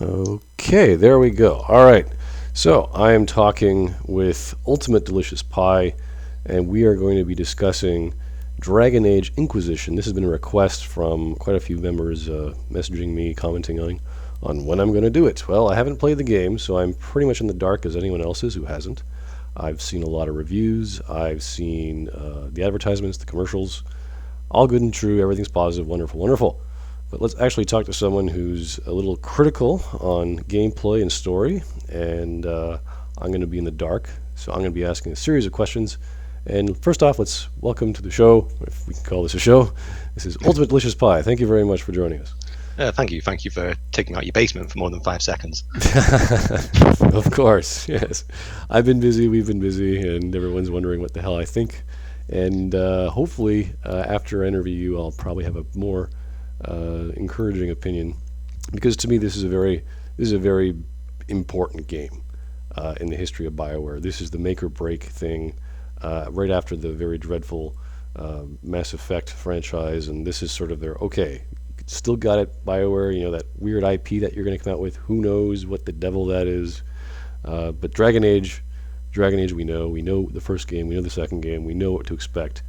Okay, there we go. All right. So I am talking with UltimateDeliciousPie, and we are going to be discussing Dragon Age Inquisition. This has been a request from quite a few members messaging me, commenting on when I'm going to do it. Well, I haven't played the game, so I'm pretty much in the dark as anyone else is who hasn't. I've seen a lot of reviews. I've seen the advertisements, the commercials. All good and true. Everything's positive. Wonderful, wonderful. But let's actually talk to someone who's a little critical on gameplay and story, and I'm going to be in the dark, so I'm going to be asking a series of questions. And first off, let's welcome to the show, if we can call this a show. This is UltimateDeliciousPie. Thank you very much for joining us. Thank you. Thank you for taking out your basement for more than 5 seconds. Of course, yes. I've been busy, we've been busy, and everyone's wondering what the hell I think. And hopefully, after I interview you, I'll probably have a more encouraging opinion, because to me this is a very important game in the history of BioWare. This is the make or break thing, right after the very dreadful Mass Effect franchise, and this is sort of their okay. Still got it, BioWare. You know, that weird IP that you're going to come out with. Who knows what the devil that is? But Dragon Age, we know the first game, we know the second game, we know what to expect.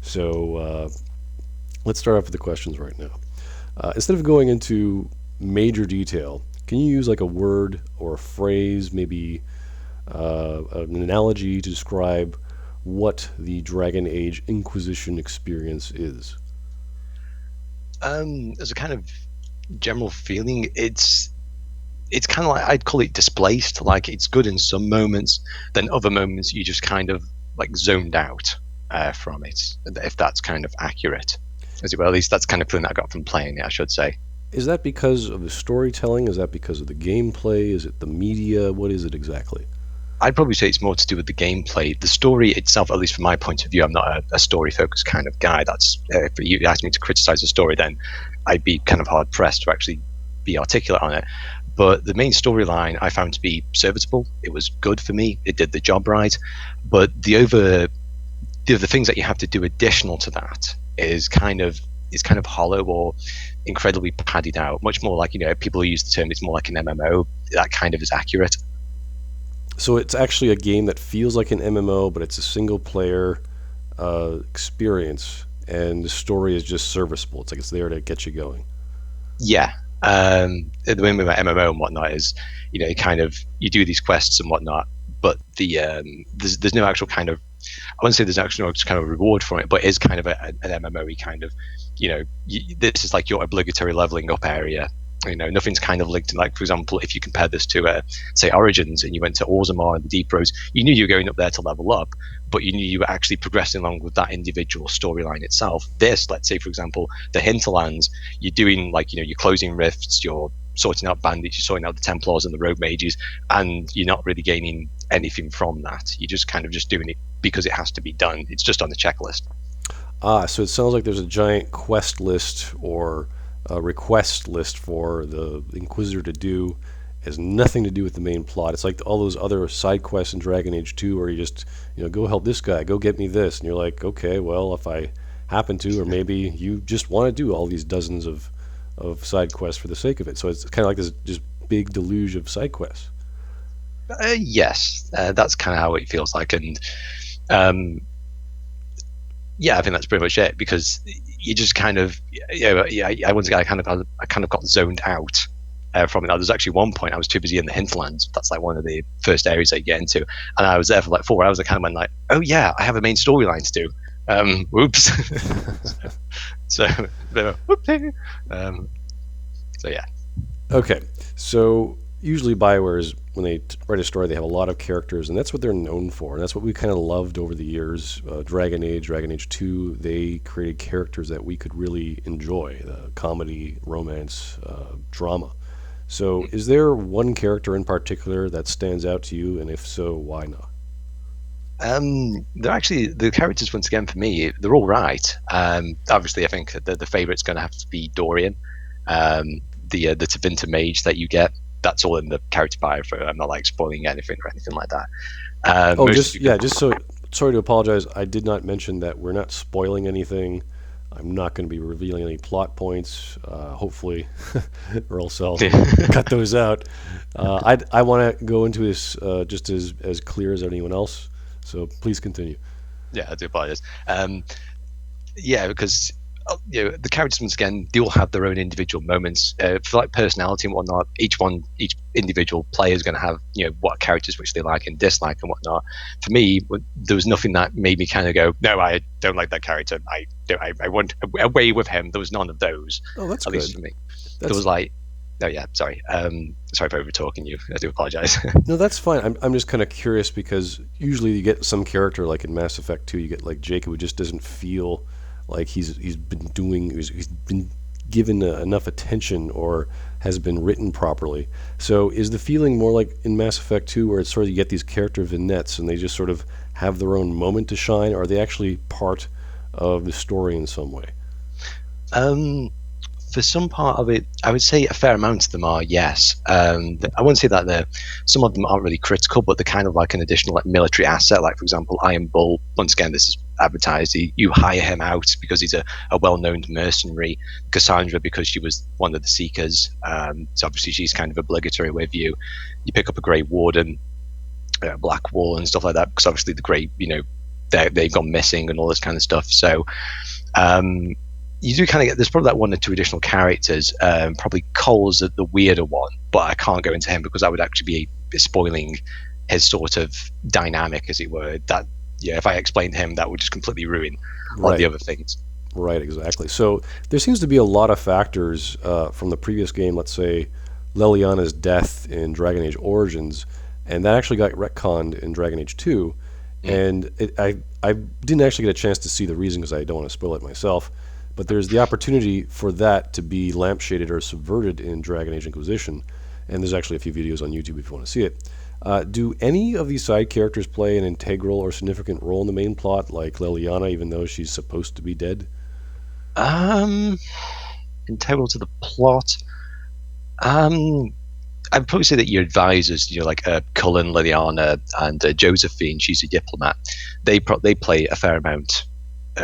So let's start off with the questions right now. Instead of going into major detail, can you use like a word or a phrase, maybe an analogy to describe what the Dragon Age Inquisition experience is? As a kind of general feeling, it's kind of like, I'd call it displaced. Like, it's good in some moments, then other moments you just kind of like zoned out from it, if that's kind of accurate. As well, at least that's kind of feeling that I got from playing it, I should say. Is that because of the storytelling? Is that because of the gameplay? Is it the media? What is it exactly? I'd probably say it's more to do with the gameplay. The story itself, at least from my point of view, I'm not a story-focused kind of guy. That's if you asked me to criticize a story, then I'd be kind of hard-pressed to actually be articulate on it. But the main storyline I found to be serviceable. It was good for me. It did the job right. But the things that you have to do additional to that is kind of hollow or incredibly padded out. Much more like, people use the term, it's more like an MMO. That kind of is accurate. So it's actually a game that feels like an MMO, but it's a single-player experience, and the story is just serviceable. It's like it's there to get you going. Yeah. The way with MMO and whatnot is, you do these quests and whatnot, but there's no actual kind of, I wouldn't say there's actually no kind of reward for it, but it is kind of an MMO-y kind of, this is like your obligatory leveling up area. Nothing's kind of linked. Like, for example, if you compare this to, say, Origins, and you went to Orzammar and the Deep Rose, you knew you were going up there to level up, but you knew you were actually progressing along with that individual storyline itself. This, let's say, for example, the Hinterlands, you're doing, like, you're closing rifts, you're sorting out bandits, you're sorting out the Templars and the Rogue Mages, and you're not really gaining anything from that. You're just kind of just doing it because it has to be done. It's just on the checklist. So it sounds like there's a giant quest list or a request list for the Inquisitor to do. It has nothing to do with the main plot. It's like all those other side quests in Dragon Age 2 where you just, go help this guy, go get me this. And you're like, okay, well, if I happen to, or maybe you just want to do all these dozens of side quests for the sake of it. So it's kind of like this just big deluge of side quests. Yes, that's kind of how it feels like. And yeah, I think that's pretty much it, because you just kind of, I kind of got zoned out from it. Now, there's actually one point I was too busy in the Hinterlands. That's like one of the first areas I get into, and I was there for like 4 hours. I kind of went like, oh yeah, I have a main storyline to do. Whoops. so yeah. Okay, so usually BioWare is, when they write a story, they have a lot of characters, and that's what they're known for. And that's what we kind of loved over the years. Dragon Age 2, they created characters that we could really enjoy, comedy, romance, drama. So is there one character in particular that stands out to you, and if so, why not? They're actually, the characters, once again, for me, they're all right. Obviously, I think the favorite's going to have to be Dorian. The Tevinter mage that you get, that's all in the character bio. I'm not like spoiling anything or anything like that. Sorry to apologize. I did not mention that we're not spoiling anything. I'm not going to be revealing any plot points, hopefully, or else I'll Yeah. cut those out. I want to go into this just as clear as anyone else. So please continue. Yeah, I do apologize. Yeah, because the characters once again they all have their own individual moments for like personality and whatnot. Each individual player is going to have what characters which they like and dislike and whatnot. For me, there was nothing that made me kind of go, no, I don't like that character. I want away with him. There was none of those, Oh, that's at least good. for me. There That's was like, oh yeah, sorry, sorry for over talking you. I do apologize. No, that's fine. I'm just kind of curious because usually you get some character like in Mass Effect 2, you get like Jacob who just doesn't feel like he's been given enough attention or has been written properly. So is the feeling more like in Mass Effect 2 where it's sort of you get these character vignettes and they just sort of have their own moment to shine, or are they actually part of the story in some way? um, for some part of it, I would say a fair amount of them are yes. I wouldn't say that some of them aren't really critical, but they're kind of like an additional like military asset. Like for example, Iron Bull. Once again, this is advertised. You hire him out because he's a well-known mercenary. Cassandra because she was one of the Seekers. So obviously she's kind of obligatory with you. You pick up a Grey Warden, Black Wall, and stuff like that because obviously the Grey, they've gone missing and all this kind of stuff. So. Um, you do kind of get there's probably that one or two additional characters. Probably Cole's the weirder one, but I can't go into him because that would actually be spoiling his sort of dynamic, as it were. That if I explained him, that would just completely ruin all the Right. other things. Right, exactly. So there seems to be a lot of factors from the previous game. Let's say Leliana's death in Dragon Age Origins, and that actually got retconned in Dragon Age 2. Mm. And I didn't actually get a chance to see the reason because I don't want to spoil it myself. But there's the opportunity for that to be lampshaded or subverted in Dragon Age Inquisition, and there's actually a few videos on YouTube if you want to see it. Do any of these side characters play an integral or significant role in the main plot, like Leliana, even though she's supposed to be dead? Um, Integral to the plot. Um, I'd probably say that your advisors, like Cullen, Liliana, and Josephine, she's a diplomat. They play a fair amount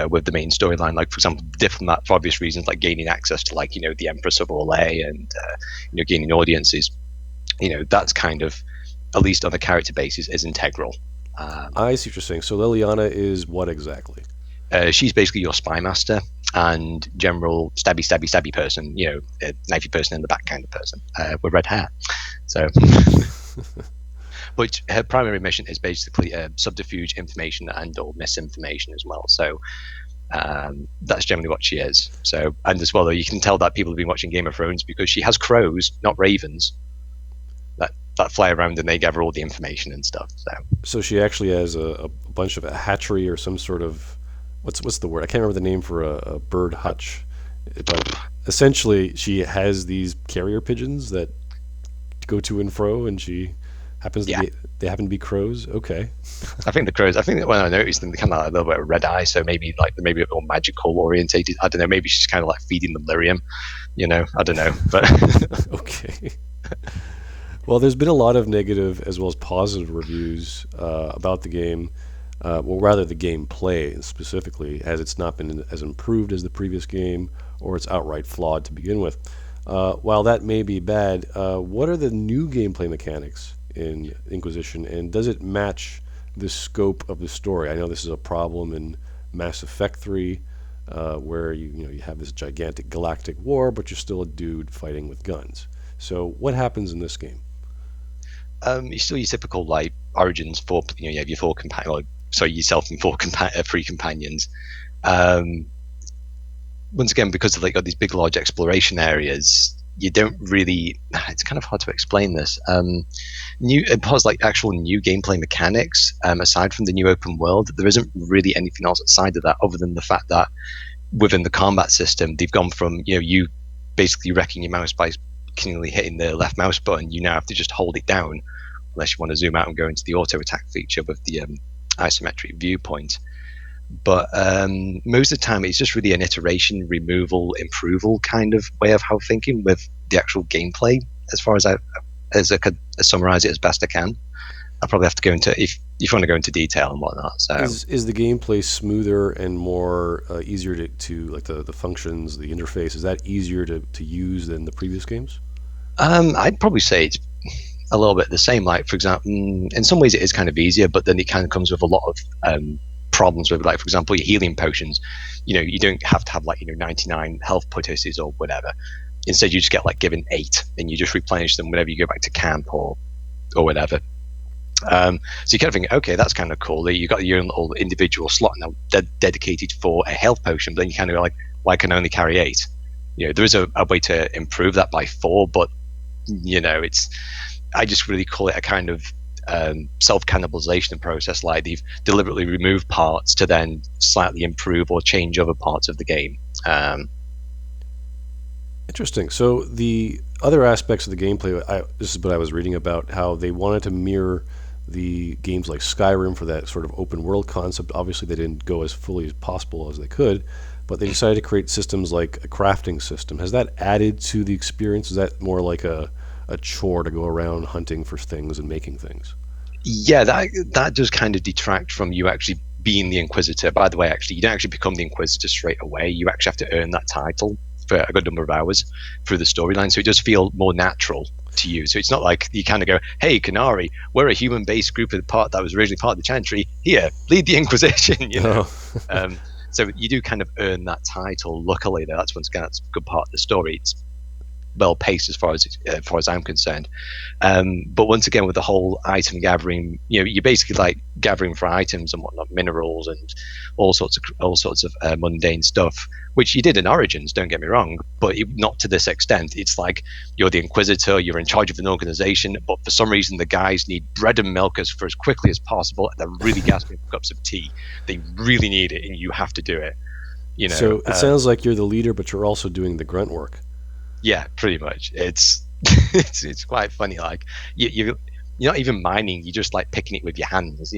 with the main storyline. Like for example, diplomat for obvious reasons, like gaining access to like the Empress of Orlais and gaining audiences. That's kind of at least on a character basis is integral. Um, I see what you're saying. So Leliana is what exactly? she's basically your spy master and general stabby, stabby, stabby person, knifey person in the back kind of person with red hair. So, but her primary mission is basically subterfuge information and or misinformation as well. So that's generally what she is. So, and as well, though, you can tell that people have been watching Game of Thrones because she has crows, not ravens, that fly around and they gather all the information and stuff. So, So she actually has a bunch of a hatchery or some sort of what's the word? I can't remember the name for a bird hutch, but essentially she has these carrier pigeons that go to and fro, and she happens to yeah, be they happen to be crows. Okay, I think the crows. I think that when I noticed them, they kind of like a little bit of red eye. So maybe like they're maybe a bit more magical orientated. I don't know. Maybe she's kind of like feeding them lyrium. I don't know, but okay. Well, there's been a lot of negative as well as positive reviews about the game. Well, rather the gameplay specifically, as it's not been as improved as the previous game, or it's outright flawed to begin with. While that may be bad, what are the new gameplay mechanics in Inquisition, and does it match the scope of the story? I know this is a problem in Mass Effect 3, where you have this gigantic galactic war, but you're still a dude fighting with guns. So what happens in this game? you still your typical like origins for you have your four companions. Sorry, yourself and three companions. Um, Once again, because they've got these big, large exploration areas, you don't really. It's kind of hard to explain this. It has like actual new gameplay mechanics. Aside from the new open world, there isn't really anything else outside of that, other than the fact that within the combat system, they've gone from you basically wrecking your mouse by continually hitting the left mouse button. You now have to just hold it down, unless you want to zoom out and go into the auto attack feature with the isometric viewpoint. But most of the time, it's just really an iteration, removal, improval kind of way of how thinking with the actual gameplay. As far as I could summarize it as best I can. I probably have to go into if you want to go into detail and whatnot. So Is the gameplay smoother and more easier to like the functions, the interface? Is that easier to use than the previous games? I'd probably say it's a little bit the same. Like for example, in some ways it is kind of easier, but then it kind of comes with a lot of problems with, like for example, your healing potions. You don't have to have like 99 health potassies or whatever. Instead, you just get like given 8, and you just replenish them whenever you go back to camp or whatever. So you kind of think, okay, that's kind of cool. You got your own little individual slot now dedicated for a health potion, but then you kind of go like, why can I only carry 8? There is a way to improve that by 4, but it's I just really call it a kind of self cannibalization process. Like they've deliberately removed parts to then slightly improve or change other parts of the game. Interesting. So the other aspects of the gameplay, this is what I was reading about, how they wanted to mirror the games like Skyrim for that sort of open world concept. Obviously, they didn't go as fully as possible as they could, but they decided to create systems like a crafting system. Has that added to the experience? Is that more like a chore to go around hunting for things and making things? Yeah, that does kind of detract from you actually being the Inquisitor. By the way, actually, you don't actually become the Inquisitor straight away. You actually have to earn that title for a good number of hours through the storyline, so it does feel more natural to you. So it's not like you kind of go, "Hey, Canary, we're a human-based group of the part that was originally part of the Chantry. Here, lead the Inquisition." Oh. Um, so you do kind of earn that title. Luckily, though, that's once again that's a good part of the story. It's well paced as far as I'm concerned. But once again, with the whole item gathering, you're basically like gathering for items and whatnot, minerals and all sorts of mundane stuff, which you did in Origins. Don't get me wrong, but not to this extent. It's like you're the Inquisitor, you're in charge of an organization, but for some reason the guys need bread and milk for as quickly as possible, and they're really gasping for cups of tea. They really need it, and you have to do it. So it sounds like you're the leader, but you're also doing the grunt work. Yeah, pretty much. It's it's quite funny. Like you're not even mining; you're just like picking it with your hands.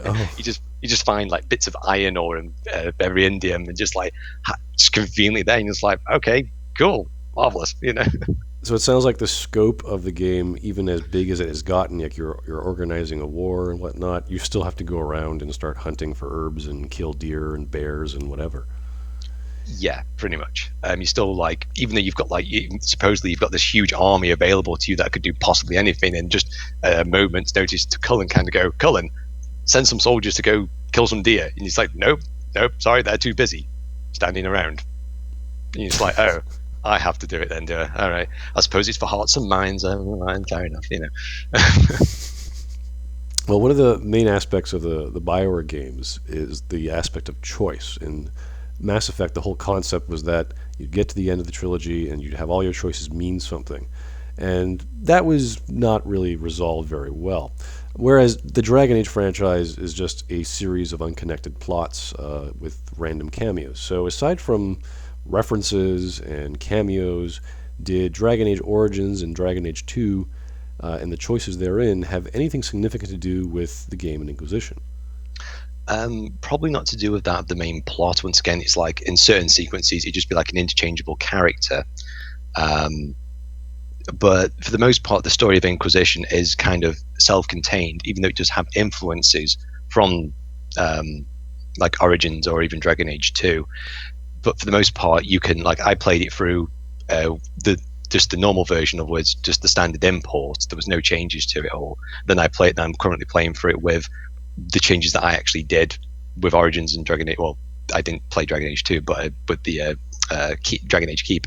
Oh. You just find like bits of iron ore and beryllium, and just like just conveniently there, and it's like, okay, cool, marvelous. So it sounds like the scope of the game, even as big as it has gotten, like you're organizing a war and whatnot, you still have to go around and start hunting for herbs and kill deer and bears and whatever. Yeah, pretty much. You still like, even though you've got like, supposedly you've got this huge army available to you that could do possibly anything, and just a moment's notice to Cullen kind of go, Cullen, send some soldiers to go kill some deer, and he's like, nope, nope, sorry, they're too busy standing around. And he's like, oh, I have to do it then, do I? All right, I suppose it's for hearts and minds. Fair enough. Well, one of the main aspects of the Bioware games is the aspect of choice. In Mass Effect, the whole concept was that you'd get to the end of the trilogy and you'd have all your choices mean something. And that was not really resolved very well. Whereas the Dragon Age franchise is just a series of unconnected plots with random cameos. So aside from references and cameos, did Dragon Age Origins and Dragon Age 2 and the choices therein have anything significant to do with the game and Inquisition? Probably not to do with that of the main plot. Once again, it's like in certain sequences, it'd just be like an interchangeable character. Um, but for the most part, the story of Inquisition is kind of self-contained, even though it does have influences from like Origins or even Dragon Age 2. But for the most part, you can, like, I played it through the just the normal version, of words, just the standard import. There was no changes to it all. Then I'm currently playing through it with the changes that I actually did with Origins and Dragon Age. Well, I didn't play Dragon Age 2, but with the Dragon Age Keep.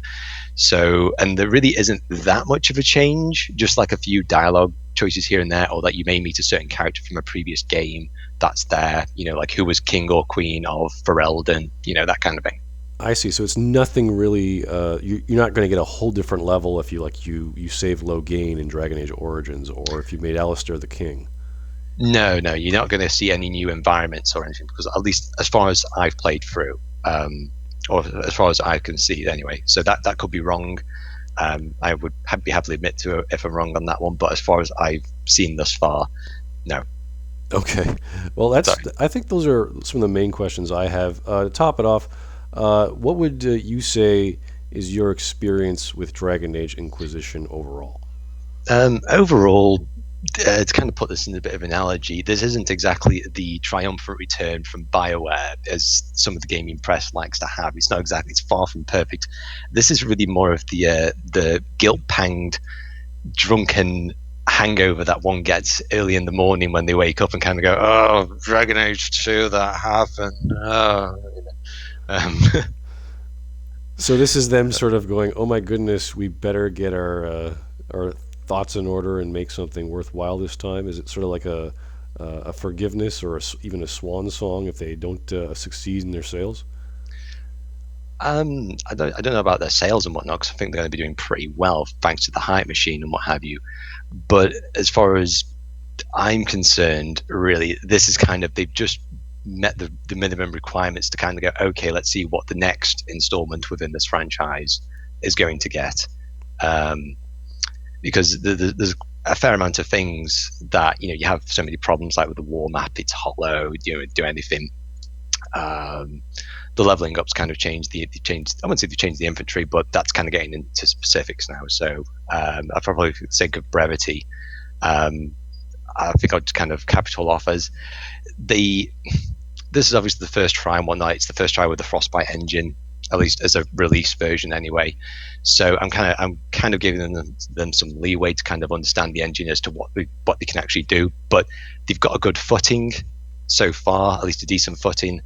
So, and there really isn't that much of a change, just like a few dialogue choices here and there, or that you may meet a certain character from a previous game that's there, like who was king or queen of Ferelden, that kind of thing. I see. So it's nothing really. You're not going to get a whole different level if you save low gain in Dragon Age Origins, or if you made Alistair the king. No, no, you're not going to see any new environments or anything, because at least as far as I've played through, or as far as I can see anyway. So that could be wrong. I would be happily admit to it if I'm wrong on that one, but as far as I've seen thus far, no. Okay. Well, that's. Sorry. I think those are some of the main questions I have. To top it off, what would you say is your experience with Dragon Age Inquisition overall? Overall, to kind of put this in a bit of an analogy, this isn't exactly the triumphant return from BioWare as some of the gaming press likes to have. It's not exactly. It's far from perfect. This is really more of the guilt-panged, drunken hangover that one gets early in the morning when they wake up and kind of go, "Oh, Dragon Age 2, that happened." Oh. Um, So this is them sort of going, "Oh my goodness, we better get our thoughts in order and make something worthwhile this time." Is it sort of like a forgiveness or even a swan song if they don't succeed in their sales? I don't know about their sales and whatnot, because I think they're going to be doing pretty well thanks to the hype machine and what have you. But as far as I'm concerned, really, this is kind of, they've just met the minimum requirements to kind of go, okay, let's see what the next installment within this franchise is going to get. Um, because there's a fair amount of things that, you have so many problems, like with the war map, it's hollow, do anything. Um, the leveling up's kind of changed. They changed. I wouldn't say they changed the infantry, but that's kind of getting into specifics now. So I probably, for the sake of brevity, um, I think I'll just kind of cap it all off as the. This is obviously the first try and whatnot. It's the first try with the Frostbite engine, at least as a release version, anyway. So I'm kind of giving them some leeway to kind of understand the engine as to what they can actually do. But they've got a good footing so far, at least a decent footing,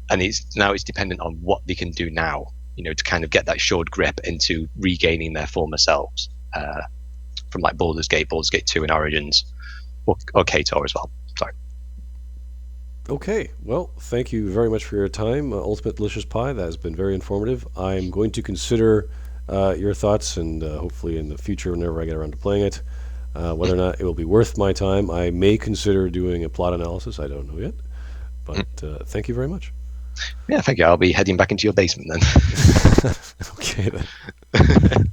and it's dependent on what they can do now, to kind of get that short grip into regaining their former selves, from like Baldur's Gate 2 and Origins, or KTOR as well. Sorry. Okay, well, thank you very much for your time, Ultimate Delicious Pie. That has been very informative. I'm going to consider your thoughts, and hopefully in the future, whenever I get around to playing it, whether or not it will be worth my time. I may consider doing a plot analysis. I don't know yet, but thank you very much. Yeah, thank you. I'll be heading back into your basement then. Okay then.